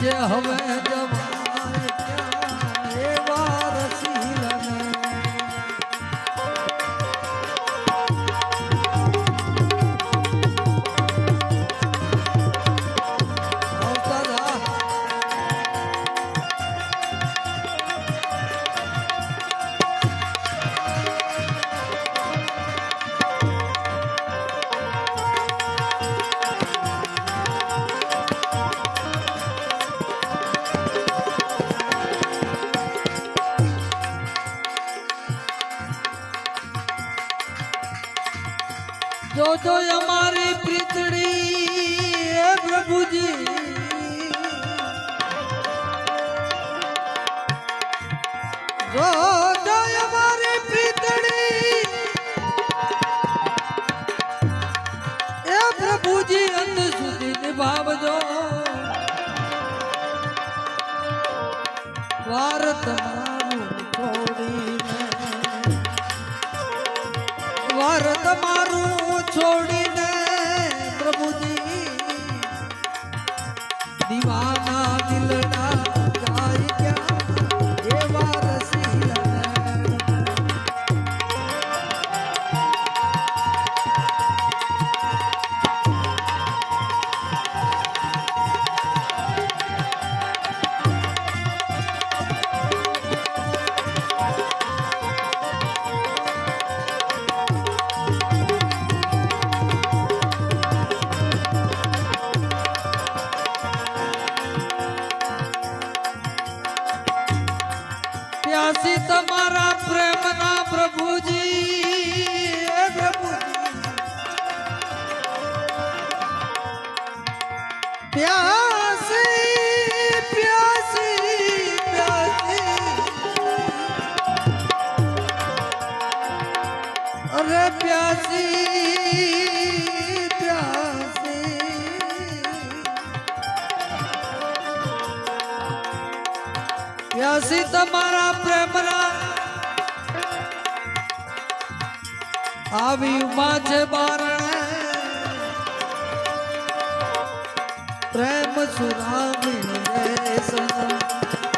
જે હવે જવાય ક્યાં એવા રસીલાને जो जो हमारी प्रीतड़ी है प्रभु जी जो जो हमारी प्रीतड़ी है प्रभु जी अंत सुधी निभाव जो द्वार तमारू छोड़ी द्वार तमारू छोड़ीने प्रभुजी दीवाना दिलना जाय क्या एवा रसीला प्यासी तमारा प्रेम ना प्रभुजी प्यासी प्यासी प्यासी अरे प्यासी प्यासी प्यासी तमारा प्रेमना आवी उमा छे बारणे प्रेम सुरावी रे सनम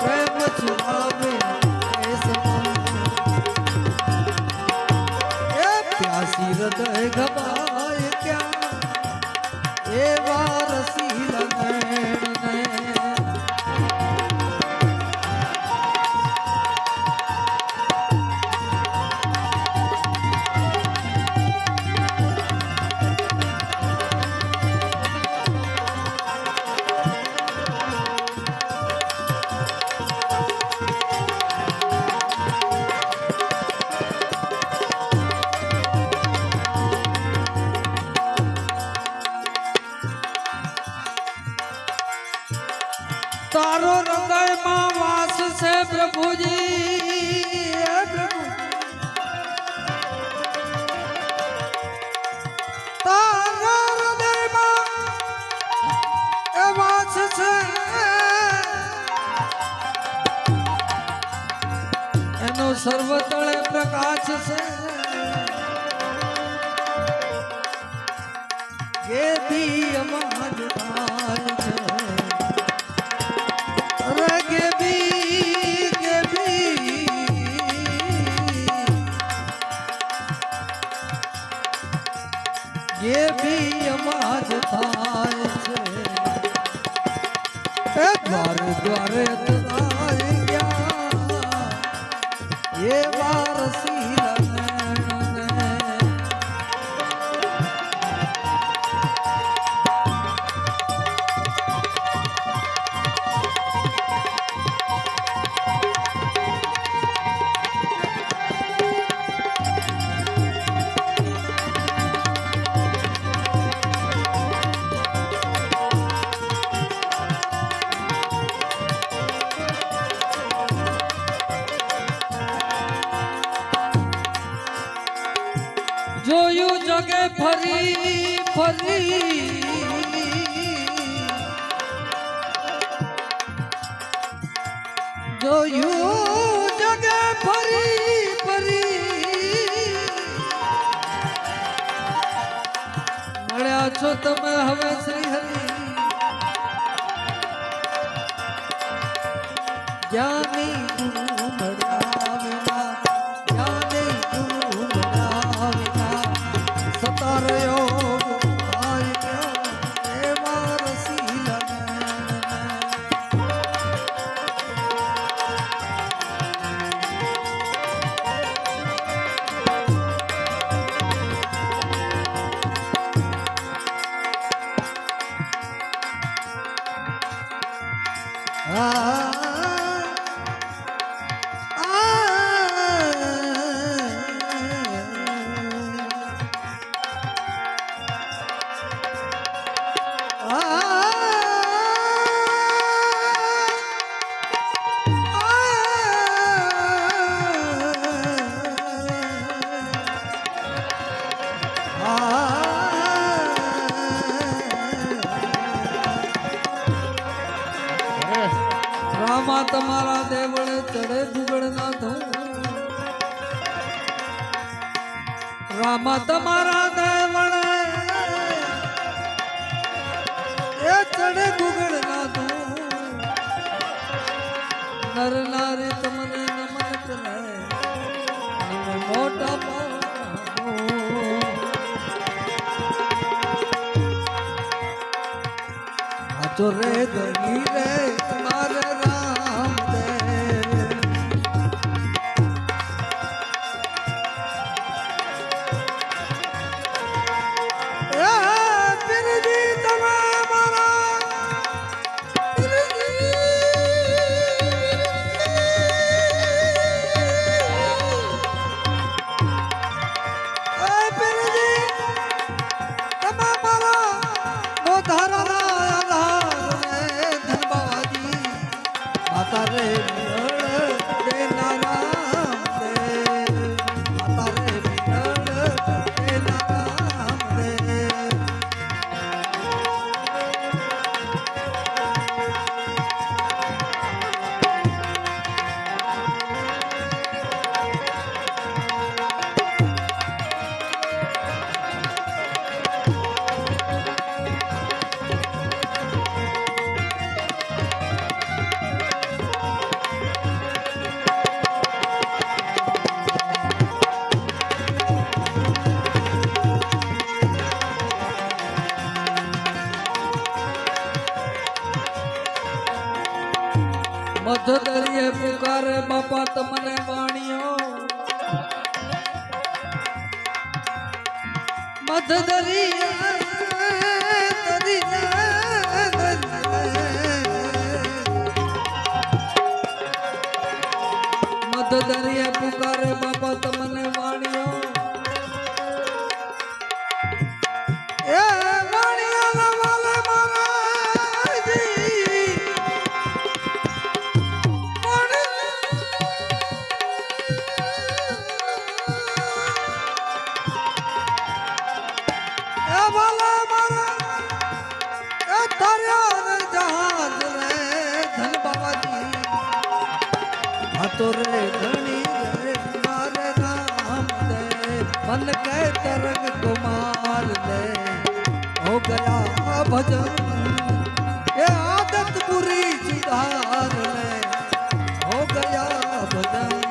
प्रेम सुरावी रे सनम ए प्यासी हृदय घबाय क्या एवा रसीला नैण ने तारो हृदय में वास से प्रभु जी तारो हृदय में वास से एनो सर्वतळे प्रकाश से ये भी अमर भाई छे ये भी अमाज थाय छे द्वार द्वारे तनाय गया ये वारसीला જોયું જગે ફરી ફરી જોયું જગે ફરી ફરી મળ્યા છો તમે હવે શ્રી હરિ જ્ઞાની ગુરુમડા વિના જ્ઞાની ગુરુમડા વિના સતાર યોગ થાય ક્યાં એવા રસીલા રામા તમારા દેવળે ચડે દુગડ ના થવું રામા તમારા દેવળે એ ચડે દુગડ ના થવું નર નારી તમને નમન કરે મોટા આચો રે ધની રે મારે રામ દે પીરજી તમે મારા પીરજી તમે મારા મોધારા તારે દે નારામ દે તારે દે નારામ દે મધ દરિયે પુકારે બાપા તમને વાણિયો મધ દરિયે મધ દરિયે પુકારે બાપા તમને વાણિયો એ વાણિયા વાલે तो रे धनी रे मारे राम दे मन के तरंग कुमार दे हो गया भजन ये आदत बुरी सुधार ले हो गया भजन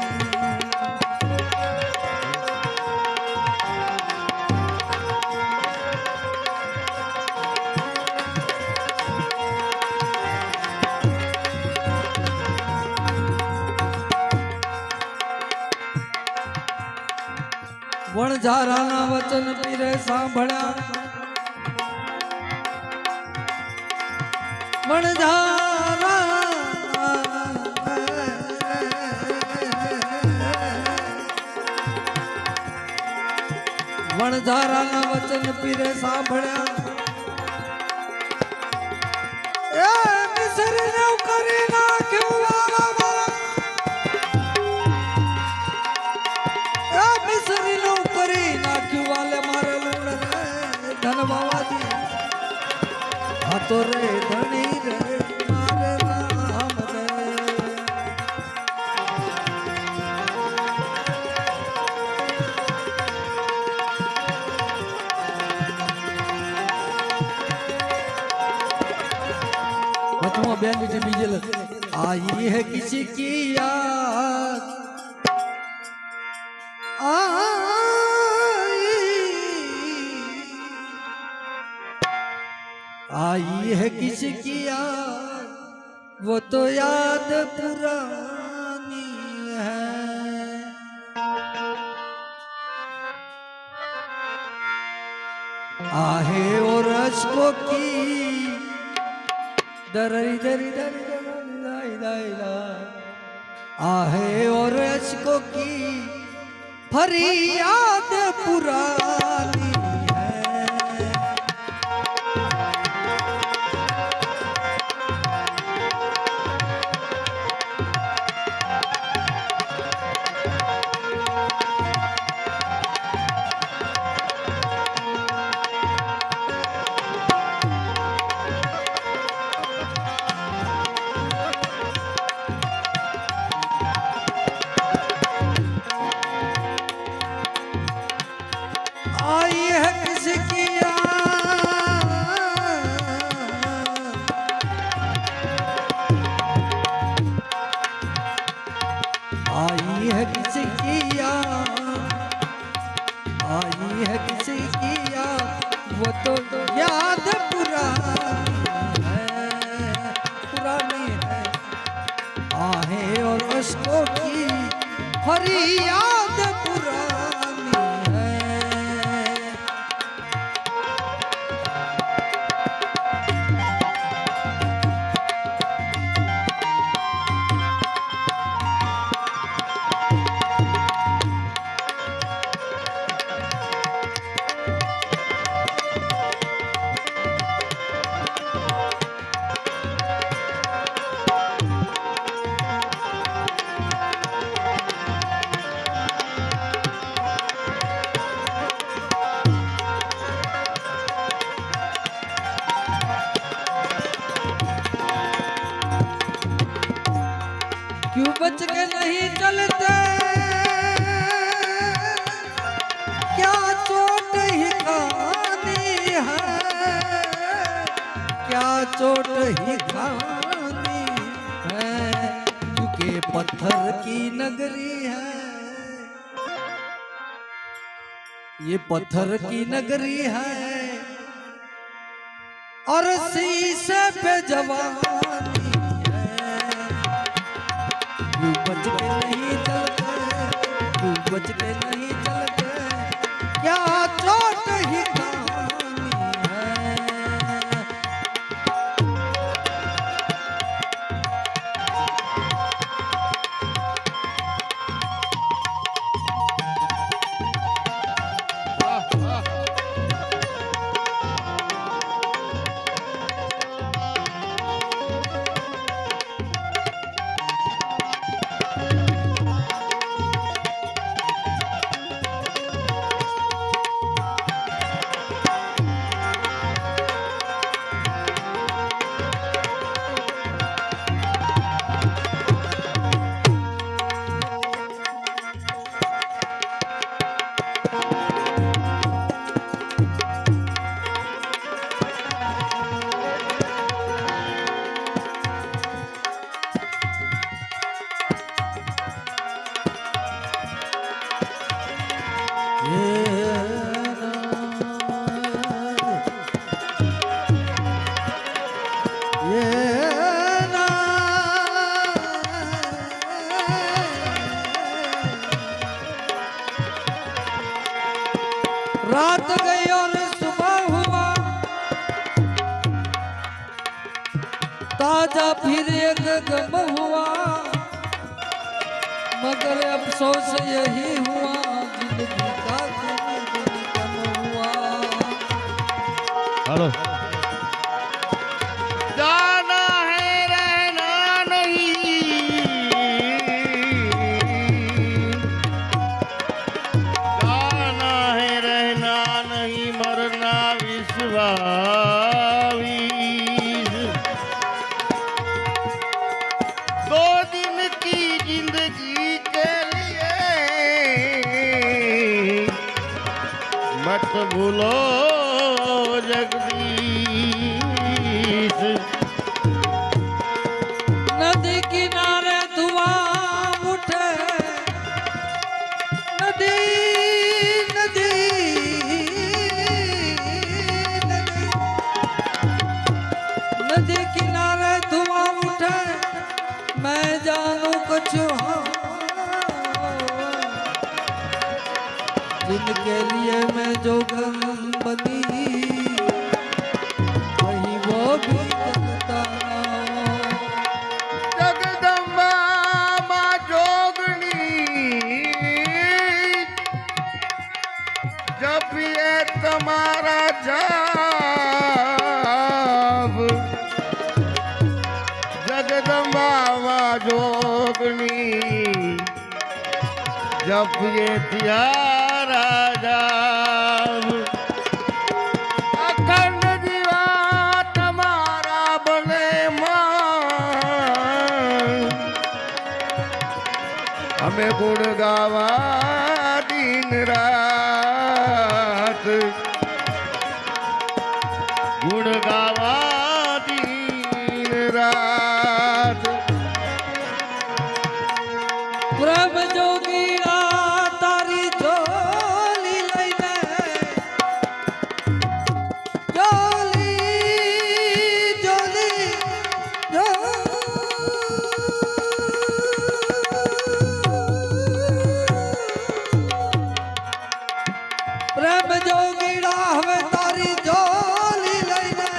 વણઝારાના વચન પીરે સાંભળ્યા વણઝારા વણઝારાના વચન પીરે સાંભળ્યા એ મિસરીને કરી નાખ્યું तो रे धनी रे मारे राम दे વચમાં બેન બીજી आई है किसी की याद आई है किसी की याद वो तो याद पुरानी है। आहे और अशकों की दरी दरी दरी आहे और अशकों की फरियाद पुरानी आई है किसी की याद आई है किसी की याद वो तो याद पुरानी है आहे और उसको की फरियाद पुरानी है। क्यों बच के नहीं चलते क्या चोट ही खानी है क्या चोट ही खानी है क्योंकि पत्थर की नगरी है ये पत्थर की नगरी है और शीशे पे जवानी क्यों बच के नहीं चलते क्यों बच के नहीं चलते क्या चोट ही खानी है। रात गई और सुबह हुआ ताजा फिर एक गम हुआ मगर अफसोस यही हुआ जिंदगी का कम हुआ। हेलो जाना है रहना नहीं जाना है रहना नहीं मरना विश्वास दो दिन की जिंदगी के लिए मत भूलो जगदीश जिसके लिए मैं जोगन बनी वही वो भी चलता। जगदम्बा मां जोगनी जब ये तुम्हारा जाप जगदम्बा मां जोगनी जब ये तियारा जाप अखंड दीवा तुम्हारा बने मान हमें गुण गावा दिन रात गुण गावा दिन रात। प्रेम जोगीरा तारी झोली लઈને झोली झोली प्रेम जोगीरा હવે તારી झोली લઈને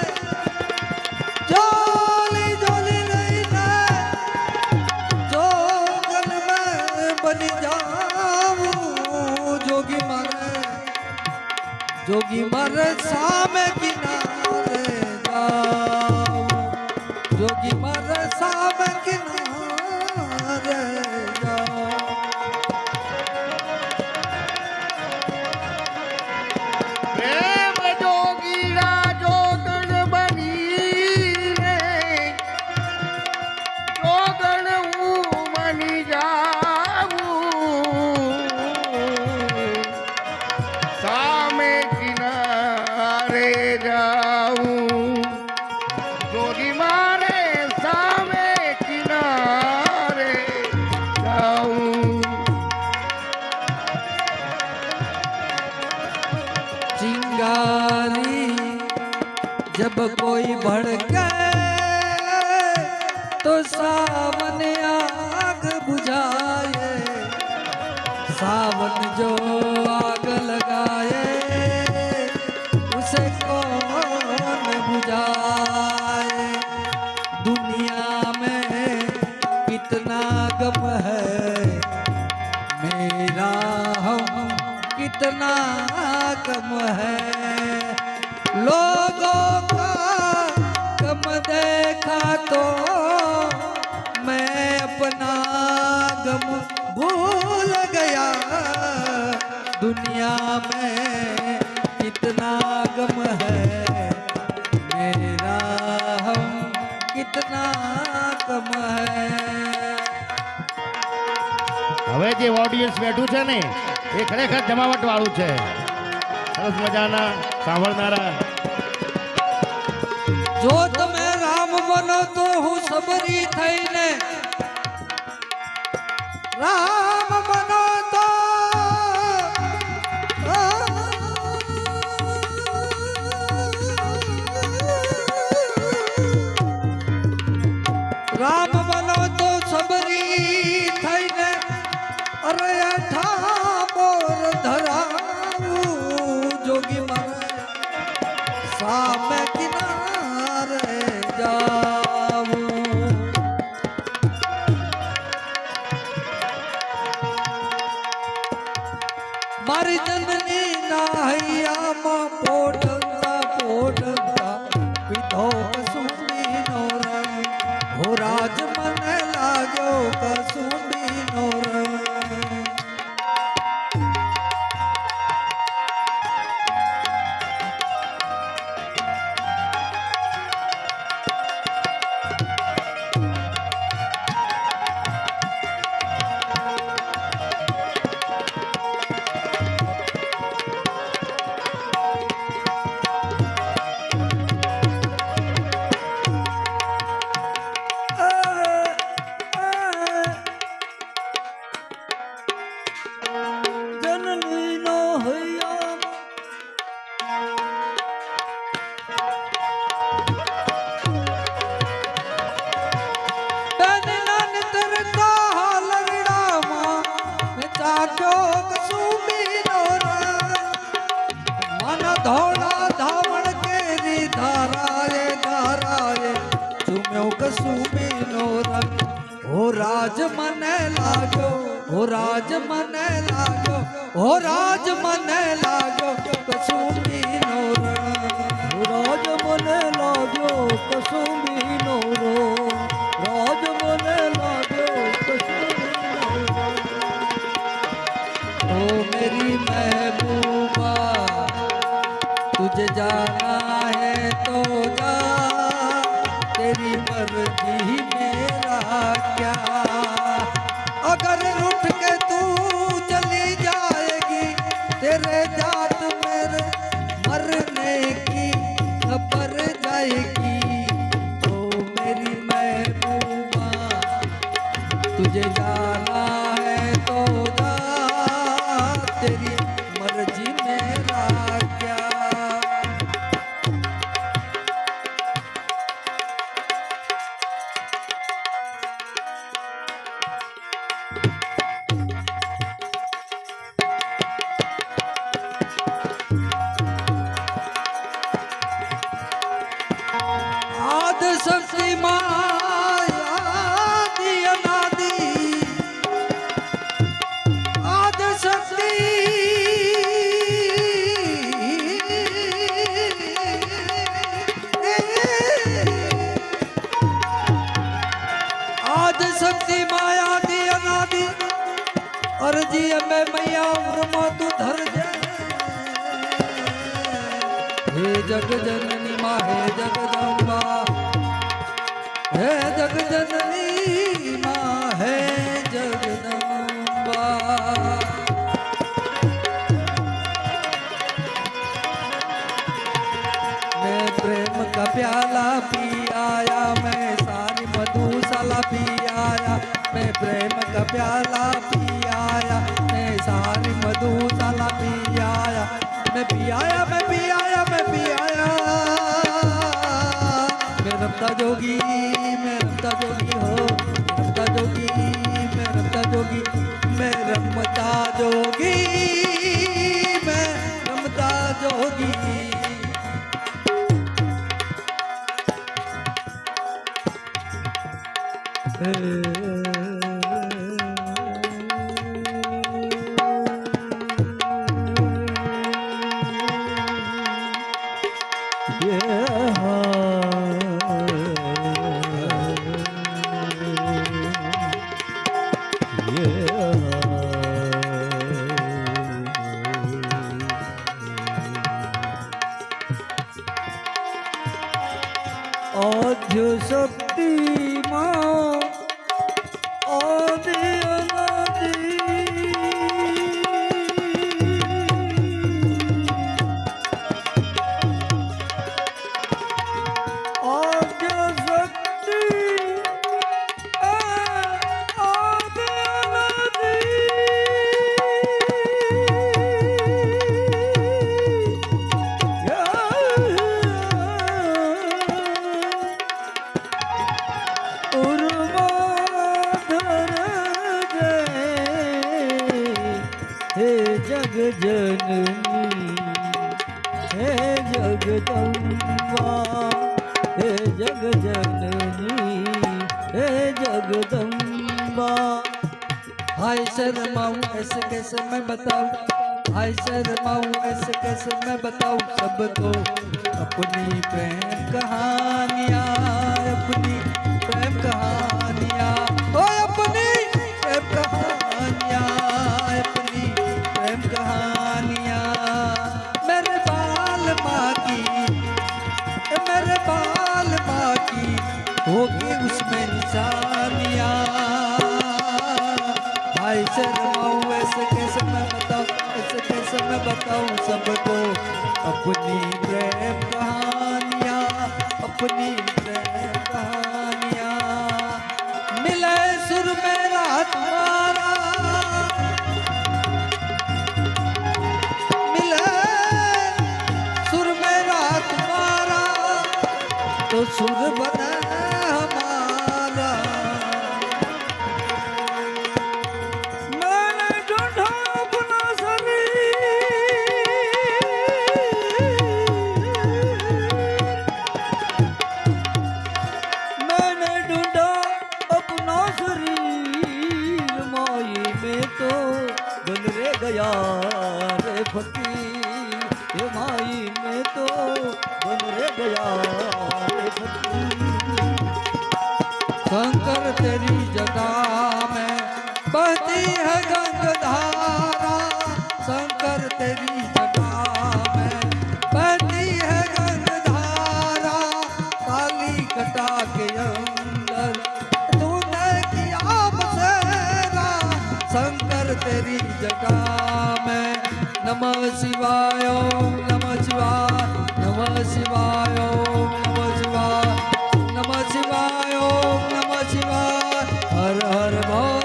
झोली झोली લઈને जोगन में बनी जाऊं जोगी मारे सामे किनारे जाऊं जोगी मारे सामे किनारे जाऊं। प्रेम जोगीरा जोगन बनी रे जोगन मनी जाऊं सामे किनारे जाऊं जोगी मारे सामे किनारे जाऊं। चिंगारी जब कोई भड़के तो सावन आग बुझाए सावन जो आग लगाए उसे कौन बुझाए। दुनिया में कितना गम है मेरा हम कितना कम है लोगों का कम देखा तो मैं अपना गम भूल गया। दुनिया में कितना गम है मेरा हम कितना कम है। હવે જે ઓડિયન્સ બેઠું છે ને એ ખરેખર જમાવટ વાળું છે સરસ મજાના સાંભળનારા। જો તમે રામ બનો તો હું સબરી થઈને રામ બનો તો રામ બનો તો સબરી થઈને અરે ઠાકોર ધરાવું જોગી મારે સામે કિનારે જાવું। મારી જનની નાહૈયામાં પોઢતા પોઢતા પીધો કસુંબીનો રંગ હો રાજ મને લાગ્યો કસુંબીનો રંગ। राज मने लागो हो राज मने लागो हो राज मने लागो कसुंबी नो राज मने लागो कसुंबी नो राज मने लागो कसुंबी नो ओ मेरी महबूबा तुझे जाना है तो जा तेरी मर्जी मेरा क्या अगर रूठ के तू चली जाएगी तेरे जात मेरे मरने की खबर जाएगी ओ मेरी महबूबा तुझे जाना है तो जा तेरी मर्जी मेरा क्या आद शक्ति माया दी अनादि आद शक्ति आद शक्ति माया दी अनादि अर्जी में मैया उर्मा तू धर जा हे जग जननी माँ हे जगदम्बा हे जग जननी माँ हे जगदम्बा मैं प्रेम का प्याला पी आया मैं सारी मधुशाला पी आया मैं प्रेम का प्याला पी आया मैं सारी मधुशाला पी आया मैं पी आया मैं पी आया मैं पी आया मैं रमता जोगी मैं रमता जोगी हो रमता जोगी मैं रमता जोगी मैं रमता जोगी मैं रमता जोगी आद्य शक्ति माँ आदि अनादि आद्य शक्ति आदि अनादि जग जननी हे जगदम्बा हे जग जननी हे जगदम्बा हाय शर्माऊं ऐसे कैसे मैं बताऊं हाय शर्माऊं ऐसे कैसे मैं बताऊं सबको अपनी प्रेम कहानियां अपनी प्रेम कहानियां ओ अपनी प्रेम कहानियां अपनी प्रेम कहानियां मेरे बाल माँ की होगी उसमें निशानियां भाई शर्माऊं ऐसे कैसे मैं बताऊं सबको अपनी प्रेम कहानियां अपनी प्रेम कहानियां मिले सुर मेरा तुम्हारा मिले सुर मेरा तुम्हारा तो सुर बने हमारा मैंने ढूंढा अपना मैंने ढूंढा अपना शरीर फकीर हे माई मैं तो बन रे गया रे फकीर। शंकर तेरी जटा में बहती है गंगाधारा, शंकर तेरी जटा में बहती है गंगाधारा, काली कटा के अंदर तूने किया बसेरा, शंकर तेरी जटा में। नमः शिवाय ओम नमः शिवाय, नमः शिवाय ओम नमः शिवाय, नमः शिवाय ओम नमः शिवाय, हर हर भोले।